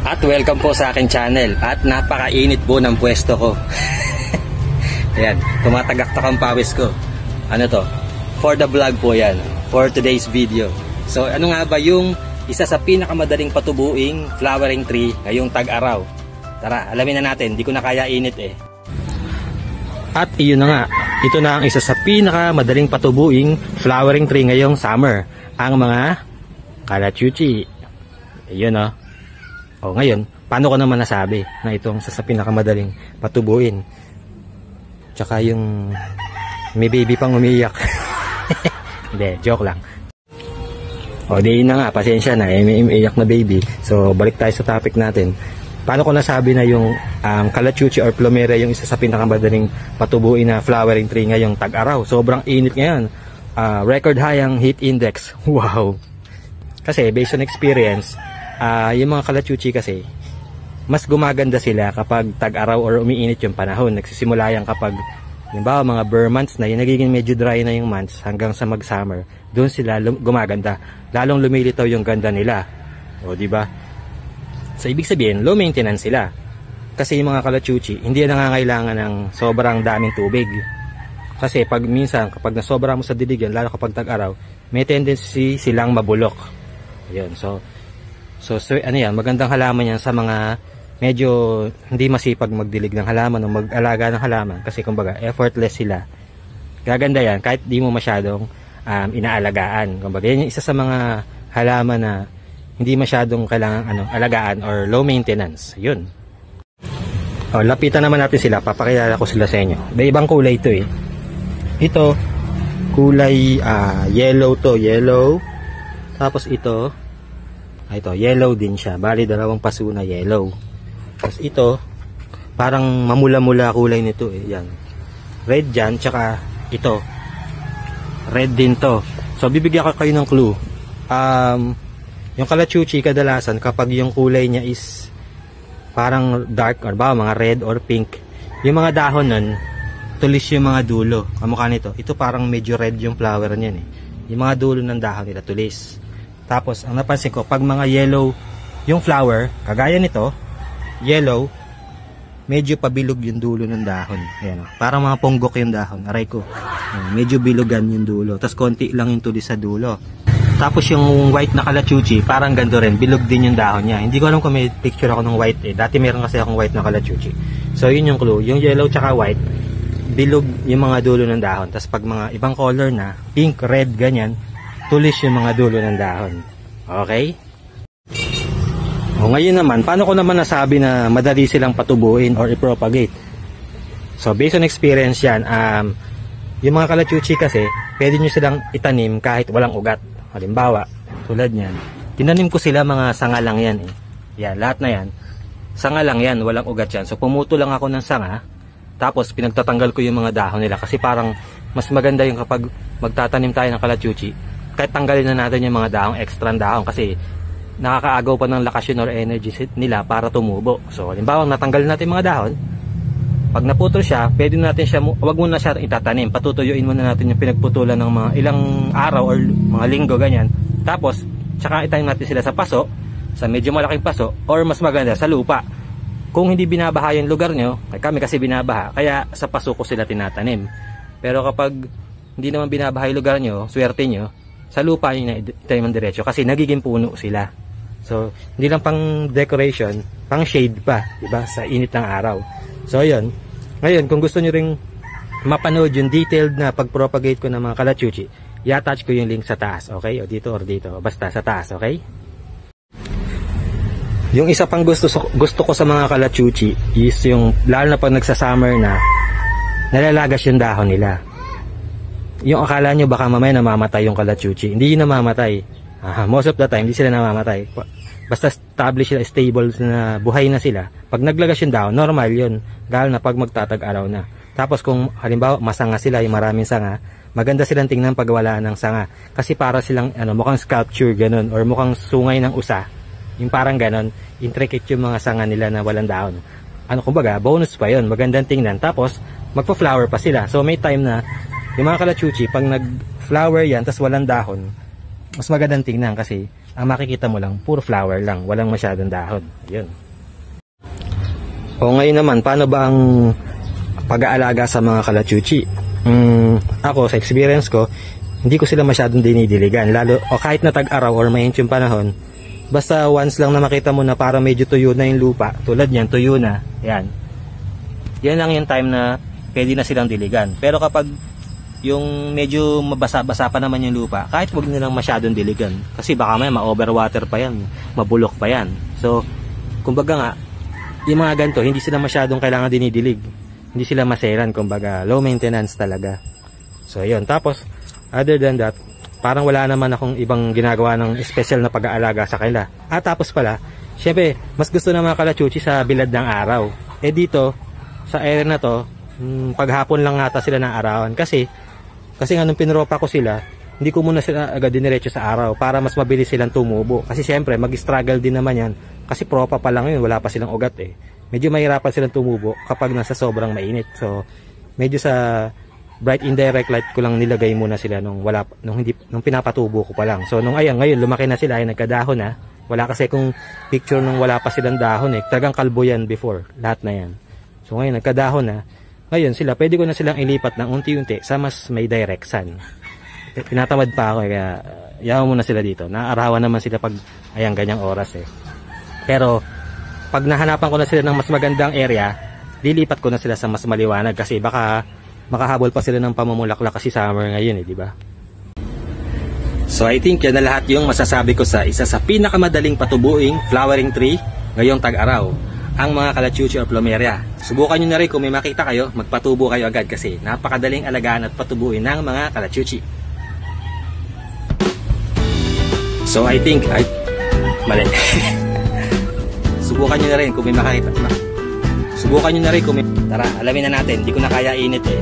At welcome po sa aking channel. At napakainit po ng pwesto ko. Ayan, tumatagaktak ang pawis ko. Ano to? For the vlog po yan. For today's video. So ano nga ba yung isa sa pinakamadaling patubuing flowering tree ngayong tag-araw? Tara, alamin na natin. Di ko na kaya init eh. At iyon na nga. Ito na ang isa sa pinakamadaling patubuing flowering tree ngayong summer. Ang mga calachuchi. Iyon o. O ngayon, paano ko naman nasabi na itong sa pinakamadaling patubuin? Tsaka yung may baby pang umiiyak. Hindi, joke lang. O di na nga, pasensya na, may umiiyak na baby. So balik tayo sa topic natin. Paano ko nasabi na yung calachuchi or plumeria yung isa sa pinakamadaling patubuin na flowering tree ngayong tag-araw? Sobrang init ngayon. Record high ang heat index. Wow! Kasi based on experience, yung mga calachuchi kasi mas gumaganda sila kapag tag-araw or umiinit yung panahon. Nagsisimula yan kapag halimbawa mga bare months na, yung nagiging medyo dry na yung months hanggang sa mag-summer, doon sila gumaganda. Lalong lumilitaw yung ganda nila. O di ba? So ibig sabihin, low maintenance sila. Kasi yung mga calachuchi, hindi yan nangangailangan ng sobrang daming tubig. Kasi pag minsan, kapag nasobra mo sa dilig yan, lalo kapag tag-araw, may tendency silang mabulok. Ayun, so ano yan, magandang halaman yan sa mga medyo hindi masipag magdilig ng halaman o mag-alaga ng halaman kasi kumbaga effortless sila. Gaganda yan kahit di mo masyadong inaalagaan. Kumbaga yan yung isa sa mga halaman na hindi masyadong kailangan alagaan or low maintenance. Yun. O, lapitan naman natin sila, papakilala ko sila sa inyo. May ibang kulay ito eh. Ito kulay yellow to, yellow. Tapos ito yellow din siya. Bali, dalawang paso na yellow. Tapos ito, parang mamula-mula kulay nito eh. Yan. Red dyan, tsaka ito. Red din to. So, bibigyan ko kayo ng clue. Yung calachuchi, kadalasan, kapag yung kulay niya is parang dark or ba, mga red or pink, yung mga dahon nun, tulis yung mga dulo. Kamukha nito. Ito parang medyo red yung flower niyan eh. Yung mga dulo ng dahon nila, tulis. Tapos, ang napansin ko, pag mga yellow yung flower, kagaya nito, yellow, medyo pabilog yung dulo ng dahon. Ayan, parang mga ponggok yung dahon. Aray ko. Ayan, medyo bilugan yung dulo. Tapos, konti lang yung tulis sa dulo. Tapos, yung white na calachuchi, parang ganito rin. Bilog din yung dahon niya. Hindi ko alam kung may picture ako ng white eh. Dati meron kasi akong white na calachuchi. So, yun yung clue. Yung yellow tsaka white, bilog yung mga dulo ng dahon. Tapos, pag mga ibang color na, pink, red, ganyan, tulis yung mga dulo ng dahon. Okay? O ngayon naman, paano ko naman nasabi na madali silang patubuin or i-propagate? So based on experience yan, yung mga calachuchi kasi, pwede nyo silang itanim kahit walang ugat. Halimbawa, tulad nyan, tinanim ko sila mga sanga lang yan eh. Yan, lahat na yan, sanga lang yan, walang ugat yan. So pumuto lang ako ng sanga, tapos pinagtatanggal ko yung mga dahon nila kasi parang mas maganda yung kapag magtatanim tayo ng calachuchi, kahit tanggalin na natin yung mga dahong extra dahon kasi nakakaagaw pa ng lakasyon or energy nila para tumubo. So halimbawa natanggal natin mga dahon, pag naputol siya, pwede natin siya, wag muna siya itatanim, patutuyuin muna natin yung pinagputulan ng mga ilang araw or mga linggo ganyan. Tapos tsaka itanim natin sila sa paso, sa medyo malaking paso, or mas maganda sa lupa. Kung hindi binabaha yung lugar nyo, kami kasi binabaha, kaya sa paso ko sila tinatanim. Pero kapag hindi naman binabaha yung lugar nyo, swerte nyo, sa lupa yung itanim ng diretso kasi nagiging puno sila. So, hindi lang pang decoration, pang shade pa, diba? Sa init ng araw. So, yun. Ngayon, kung gusto nyo ring mapanood yung detailed na pag-propagate ko ng mga calachuchi, i-attach ko yung link sa taas, okay? O dito or dito. Basta sa taas, okay? Yung isa pang gusto ko sa mga calachuchi is yung, lalo na pag nagsa-summer na, nalalagas yung dahon nila. Yung akala nyo baka mamaya namamatay yung calachuchi, hindi yun namamatay. Most of the time, hindi sila namamatay. Basta established sila, stable na buhay na sila. Pag naglagas yung dahon, normal yun. Lalo na pag magtatag-araw na. Tapos kung halimbawa masanga sila, yung maraming sanga, maganda silang tingnan pag wala ng sanga. Kasi para silang mukhang sculpture ganun, or mukhang sungay ng usa. Yung parang ganun, intricate yung mga sanga nila na walang dahon. Kumbaga, bonus pa yun, magandang tingnan. Tapos, magpa-flower pa sila. So may time na yung mga calachuchi, pag nag-flower yan, tas walang dahon, mas magandang tingnan kasi ang makikita mo lang, puro flower lang, walang masyadong dahon. Ayun. O ngayon naman, paano ba ang pag-aalaga sa mga kalachuchi? Ako, sa experience ko, hindi ko sila masyadong dinidiligan. Lalo, o kahit na tag-araw or mainit yung panahon, basta once lang na makita mo na para medyo tuyo na yung lupa, tulad yan, tuyo na, yan. Yan lang yung time na pwede na silang diligan. Pero kapag yung medyo mabasa-basa pa naman yung lupa, kahit wag nilang masyadong diligan. Kasi baka may ma-overwater pa yan, mabulok pa yan. So, kumbaga nga, yung mga ganito, hindi sila masyadong kailangan dinidilig. Hindi sila maselan, kumbaga, low maintenance talaga. So, ayun. Tapos, other than that, parang wala naman akong ibang ginagawa ng special na pag-aalaga sa kanila. At tapos pala, syempre, mas gusto ng mga kalachuchi sa bilad ng araw. Eh dito, sa area na to, paghapon lang ata sila ng arawan. Kasi nga nung pinropa ko sila, hindi ko muna sila agad diniretso sa araw para mas mabilis silang tumubo. Kasi syempre, mag-struggle din naman yan. Kasi propa pa lang yun, wala pa silang ugat eh. Medyo mahirapan silang tumubo kapag nasa sobrang mainit. So, medyo sa bright indirect light ko lang nilagay muna sila nung pinapatubo ko pa lang. So, ngayon lumaki na sila, ay nagkadahon na. Wala kasi kung picture nung wala pa silang dahon eh. Talagang kalbo yan before, lahat na yan. So, ngayon nagkadahon na. Ngayon sila, pwede ko na silang ilipat ng unti-unti sa mas may direct sun. Tinatamad pa ako kaya yaw muna sila dito. Naarawan naman sila pag ayan ganyang oras eh. Pero pag nahanapan ko na sila ng mas magandang area, lilipat ko na sila sa mas maliwanag kasi baka makahabol pa sila ng pamumulaklak kasi summer ngayon eh, di ba? So I think yan na lahat yung masasabi ko sa isa sa pinakamadaling patubuing flowering tree ngayong tag-araw, ang mga kalachuchi or plumeria. Subukan nyo na rin kung may makita kayo, magpatubo kayo agad kasi napakadaling alagaan at patubuin ng mga kalachuchi. So I think, mali. Subukan nyo na rin kung may makita. Subukan nyo na rin kung may... Tara, alamin na natin, hindi ko na kaya init eh.